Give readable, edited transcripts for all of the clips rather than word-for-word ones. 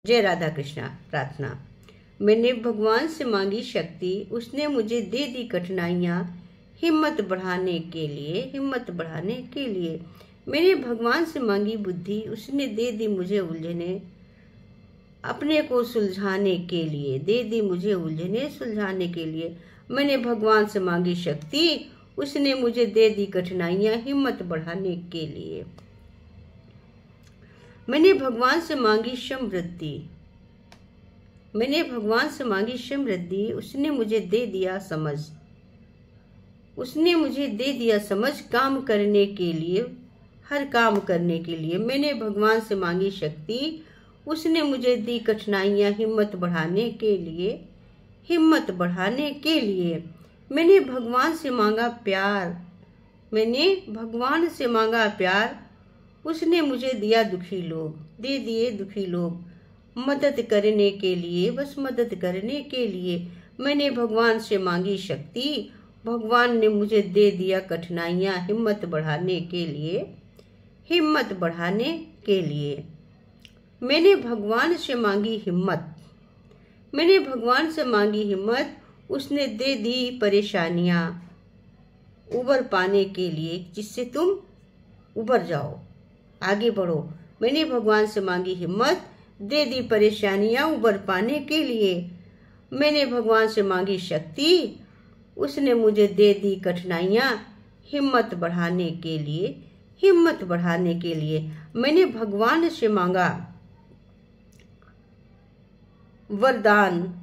जय राधा कृष्णा। प्रार्थना। मैंने भगवान से मांगी शक्ति, उसने मुझे दे दी कठिनाइयाँ हिम्मत बढ़ाने के लिए। मैंने भगवान से मांगी बुद्धि, उसने दे दी मुझे उलझने अपने को सुलझाने के लिए। मैंने भगवान से मांगी शक्ति, उसने मुझे दे दी कठिनाइयाँ हिम्मत बढ़ाने के लिए। मैंने भगवान से मांगी समृद्धि, उसने मुझे दे दिया समझ काम करने के लिए, हर काम करने के लिए। मैंने भगवान से मांगी शक्ति, उसने मुझे दी कठिनाइयाँ हिम्मत बढ़ाने के लिए। मैंने भगवान से मांगा प्यार, उसने मुझे दिया दुखी लोग। मदद करने के लिए। मैंने भगवान से मांगी शक्ति, भगवान ने मुझे दे दिया कठिनाइयाँ हिम्मत बढ़ाने के लिए। मैंने भगवान से मांगी हिम्मत, उसने दे दी परेशानियाँ उबर पाने के लिए, जिससे तुम उबर जाओ, आगे बढ़ो। मैंने भगवान से मांगी हिम्मत, दे दी परेशानियां उबर पाने के लिए। मैंने भगवान से मांगी शक्ति, उसने मुझे दे दी कठिनाइयां हिम्मत बढ़ाने के लिए। मैंने भगवान से मांगा वरदान,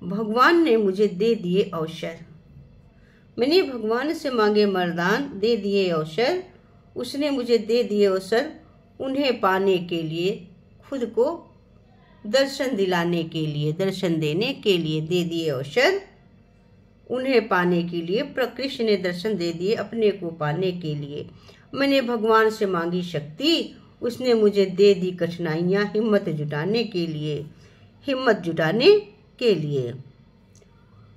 भगवान ने मुझे दे दिए अवसर। मैंने भगवान से मांगे वरदान, दे दिए अवसर, उसने मुझे दे दिए अवसर उन्हें पाने के लिए, खुद को दर्शन देने के लिए दे दिए अवसर उन्हें पाने के लिए। कृष्ण ने दर्शन दे दिए अपने को पाने के लिए। मैंने भगवान से मांगी शक्ति, उसने मुझे दे दी कठिनाइयाँ हिम्मत जुटाने के लिए।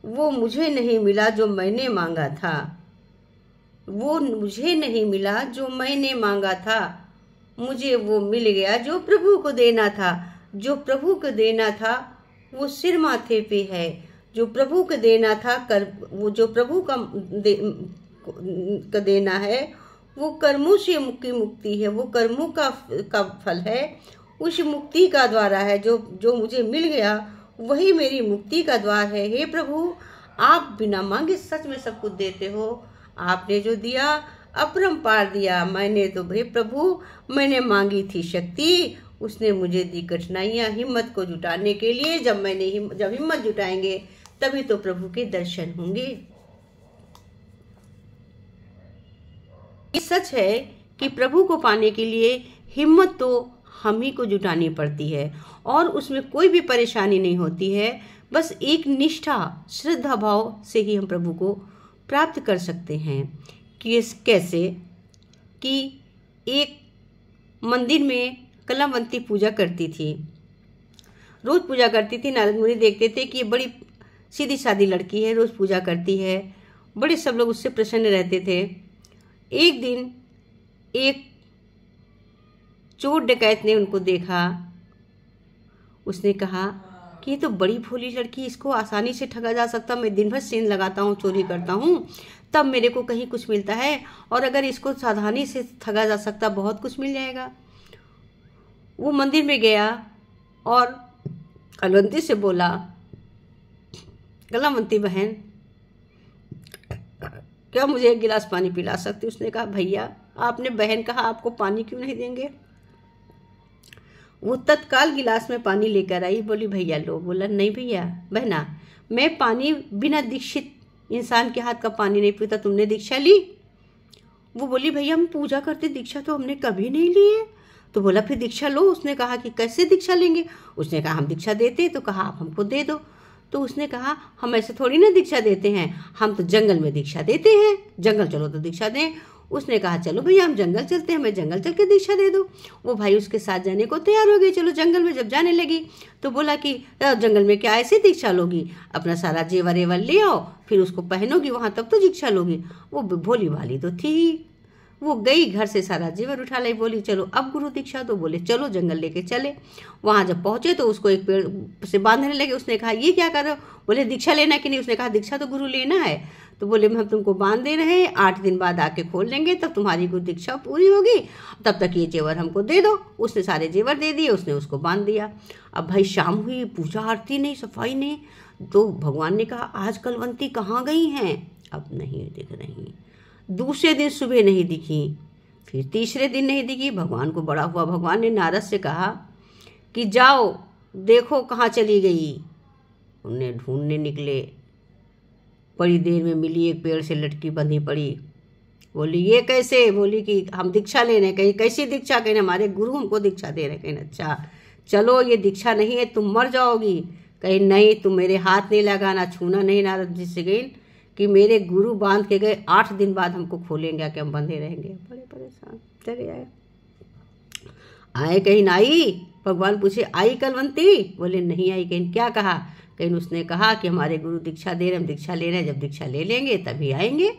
वो मुझे नहीं मिला जो मैंने मांगा था, मुझे वो मिल गया जो प्रभु को देना था। वो सिर माथे पे है, जो प्रभु को देना था, जो प्रभु का देना है, वो कर्मों से मुक्ति है, वो कर्मों का फल है, उस मुक्ति का द्वारा है। जो मुझे मिल गया वही मेरी मुक्ति का द्वार है। हे प्रभु, आप बिना मांगे सच में सब कुछ देते हो। आपने जो दिया अपरंपार दिया। हे प्रभु, मैंने मांगी थी शक्ति, उसने मुझे दी कठिनाइयाँ हिम्मत को जुटाने के लिए। जब हिम्मत जुटाएंगे तभी तो प्रभु के दर्शन होंगे। ये सच है कि प्रभु को पाने के लिए हिम्मत तो हम ही को जुटानी पड़ती है, और उसमें कोई भी परेशानी नहीं होती है। बस एक निष्ठा, श्रद्धा भाव से ही हम प्रभु को प्राप्त कर सकते हैं। कैसे कि एक मंदिर में कलावंती पूजा करती थी, रोज पूजा करती थी। नारद मुनि देखते थे कि ये बड़ी सीधी सादी लड़की है, रोज पूजा करती है, बड़े सब लोग उससे प्रसन्न रहते थे। एक दिन एक चोर डकैत ने उनको देखा। उसने कहा कि ये तो बड़ी भोली लड़की, इसको आसानी से ठगा जा सकता। मैं दिन भर सेंध लगाता हूँ, चोरी करता हूँ, तब मेरे को कहीं कुछ मिलता है, और अगर इसको सावधानी से ठगा जा सकता, बहुत कुछ मिल जाएगा। वो मंदिर में गया और कलावंती से बोला, कलावंती बहन, क्या मुझे एक गिलास पानी पिला सकती? उसने कहा, भैया आपने बहन कहा, आपको पानी क्यों नहीं देंगे? वो तत्काल गिलास में पानी लेकर आई, बोली भैया लो। बोला, नहीं भैया, बहना, मैं पानी बिना दीक्षित इंसान के हाथ का पानी नहीं पीता। तुमने दीक्षा ली? वो बोली, भैया हम पूजा करते, दीक्षा तो हमने कभी नहीं ली है। तो बोला, फिर दीक्षा लो। उसने कहा कि कैसे दीक्षा लेंगे? उसने कहा, हम दीक्षा देते। तो कहा, आप हमको दे दो। तो उसने कहा, हम ऐसे थोड़ी ना दीक्षा देते हैं, हम तो जंगल में दीक्षा देते हैं, जंगल चलो तो दीक्षा दें। उसने कहा, चलो भैया हम जंगल चलते हैं, हमें जंगल चल के दीक्षा दे दो। वो भाई उसके साथ जाने को तैयार हो गई। चलो जंगल में जब जाने लगी तो बोला कि जंगल में क्या ऐसे दीक्षा लोगी? अपना सारा जेवर एवर ले आओ, फिर उसको पहनोगी, वहाँ तब तो दीक्षा लोगी। वो भोली भाली तो थी, वो गई घर से सारा जेवर उठा लाई, बोली चलो अब गुरु दीक्षा दो। बोले चलो, जंगल लेके चले। वहां जब पहुंचे तो उसको एक पेड़ से बांधने लगे। उसने कहा ये क्या कर रहे हो? बोले दीक्षा लेना कि नहीं? उसने कहा दीक्षा तो गुरु लेना है। तो बोले हम तुमको बांध दे रहे हैं, 8 दिन बाद आके खोल लेंगे, तब तुम्हारी गुरु दीक्षा पूरी होगी, तब तक ये जेवर हमको दे दो। उसने सारे जेवर दे दिए, उसने उसको बांध दिया। अब भाई शाम हुई, पूजा आरती नहीं, सफाई नहीं, तो भगवान ने कहा आज कलवंती कहाँ गई हैं? अब नहीं दिख रही। दूसरे दिन सुबह नहीं दिखी, फिर तीसरे दिन नहीं दिखी। भगवान को बड़ा हुआ। भगवान ने नारद से कहा कि जाओ देखो कहाँ चली गई। उन्हें ढूंढने निकले, बड़ी देर में मिली, एक पेड़ से लटकी बंधी पड़ी। बोली ये कैसे? बोली कि हम दीक्षा ले रहे हैं। कहीं कैसी दीक्षा? कहीं हमारे गुरु हमको दीक्षा दे रहे हैं। कहीं अच्छा चलो ये दीक्षा नहीं है, तुम मर जाओगी। कहीं नहीं, तुम मेरे हाथ नहीं लगाना, छूना नहीं। नारद जी से गई कि मेरे गुरु बांध के गए, 8 दिन बाद हमको खोलेंगे कि हम बंधे रहेंगे। बड़े परेशान चले आए। आए कहीं ना आई। भगवान पूछे आई कलवंती? बोले नहीं आई। कहीं क्या कहा? कहीं उसने कहा कि हमारे गुरु दीक्षा दे रहे, हम दीक्षा ले रहे हैं, जब दीक्षा ले लेंगे तभी आएंगे।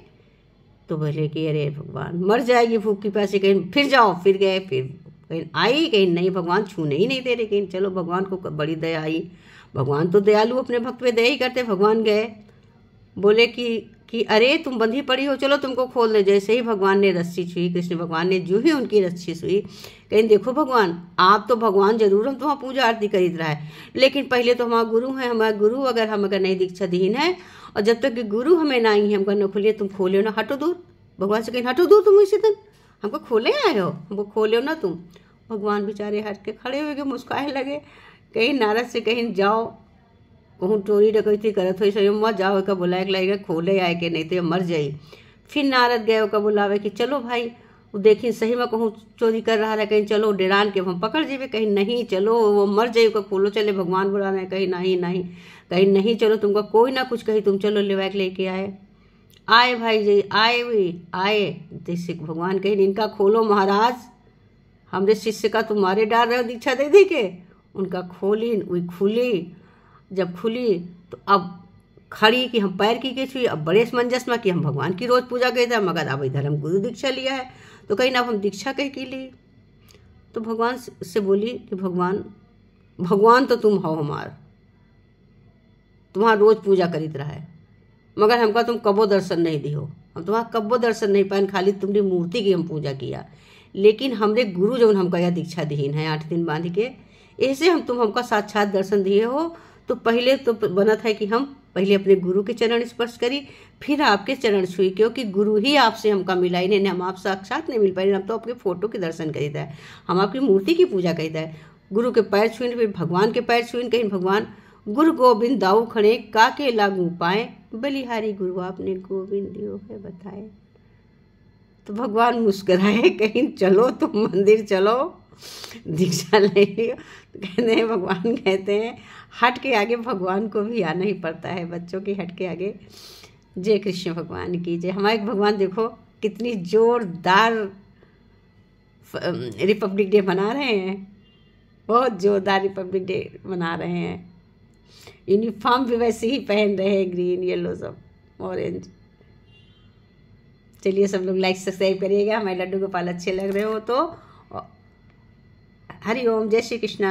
तो बोले कि अरे भगवान मर जाएगी भूख की प्यासी। कहीं फिर जाओ, फिर गए, फिर कहीं आई, कहीं नहीं, भगवान छूने ही नहीं दे रहे। कहीं चलो, भगवान को बड़ी दया आई। भगवान तो दयालु, अपने भक्त पे दया ही करते। भगवान गए, बोले कि अरे तुम बंधी पड़ी हो, चलो तुमको खोल दे। जैसे ही भगवान ने रस्सी छुई, कृष्ण भगवान ने जो ही उनकी रस्सी छुई, कहीं देखो भगवान, आप तो भगवान जरूर हम तुम्हारा पूजा आरती खरीद रहा है, लेकिन पहले तो हमारा गुरु है। हमारा गुरु अगर हम अगर नहीं दीक्षा दीन है, और जब तक कि गुरु हमें ना आई, हमको न खुलिए, तुम खोले ना, हटो दूर। भगवान से कहीं हटो दूर, तुम इसी दिन हमको खोले आए हो, हमको खोले ना तुम। भगवान बेचारे हट के खड़े हो गए, मुस्कुराने लगे। कहीं नारद से कहीं जाओ, कहूँ चोरी डकैती करत हो, सही मत जाओ का बुलाए के लगेगा, खोले आए के नहीं तो मर जाई। फिर नारद गए का बुलावे कि चलो भाई, वो देखी सही में कहूँ चोरी कर रहा है, कहीं चलो डेरान के हम पकड़ जेबे। कहीं नहीं, चलो वो मर जाइए का खोलो, चले भगवान बुला रहे हैं। कहीं नहीं नहीं, कहीं नहीं, चलो तुमका कोई ना कुछ कही, तुम चलो लेवा के लेके आए। आए भाई जी, आए हुई आए। जैसे भगवान कहीं इनका खोलो महाराज, हमरे शिष्य का तुम्हारे डाल रहे हो दीक्षा दे दी के। उनका खोली, वही खुली। जब खुली तो अब खड़ी कि हम पैर की छुई। अब बड़े समंजस में कि हम भगवान की रोज पूजा गए थे, मगर अब इधर हम गुरु दीक्षा लिया है, तो कहीं ना अब हम दीक्षा कह की ली। तो भगवान से बोली कि भगवान तो तुम हो हमार, तुम्हारा रोज पूजा करीत रहा है, मगर हमका तुम कबो दर्शन नहीं दी हो। हम तुम्हारा कबो दर्शन नहीं पाए, खाली तुम्हारी मूर्ति की हम पूजा किया। लेकिन हमरे गुरु जो हमका यह दीक्षा दीन है 8 दिन बांध के, ऐसे हम तुम हमका साक्षात दर्शन दिए हो। तो पहले तो बना था कि हम पहले अपने गुरु के चरण स्पर्श करी, फिर आपके चरण छुई, क्योंकि गुरु ही आपसे हमका मिला ही नहीं। हम आप साक्षात नहीं मिल पाए, हम तो आपके फोटो के दर्शन करीता है, हम आपकी मूर्ति की पूजा करीता है। गुरु के पैर छुइन, फिर भगवान के पैर छुइन। कहीं भगवान गुरु गोविंद दाऊ खड़े, काके लागू पाए, बलिहारी गुरु आपने गोविंद दियो है बताए। तो भगवान मुस्कुराए, कहीं चलो तुम मंदिर चलो, दीक्षा ले लियो। तो कहते हैं, भगवान कहते हैं हट के आगे भगवान को भी आना ही पड़ता है, बच्चों की हट के आगे। जय कृष्ण भगवान की जय। हमारे भगवान देखो कितनी जोरदार रिपब्लिक डे मना रहे हैं, बहुत जोरदार रिपब्लिक डे मना रहे हैं। यूनिफॉर्म भी वैसे ही पहन रहे हैं, ग्रीन येलो सब ऑरेंज। चलिए सब लोग लाइक सब्सक्राइब करिएगा, हमारे लड्डू गोपाल अच्छे लग रहे हो तो। हरि ओम, जय श्री कृष्णा।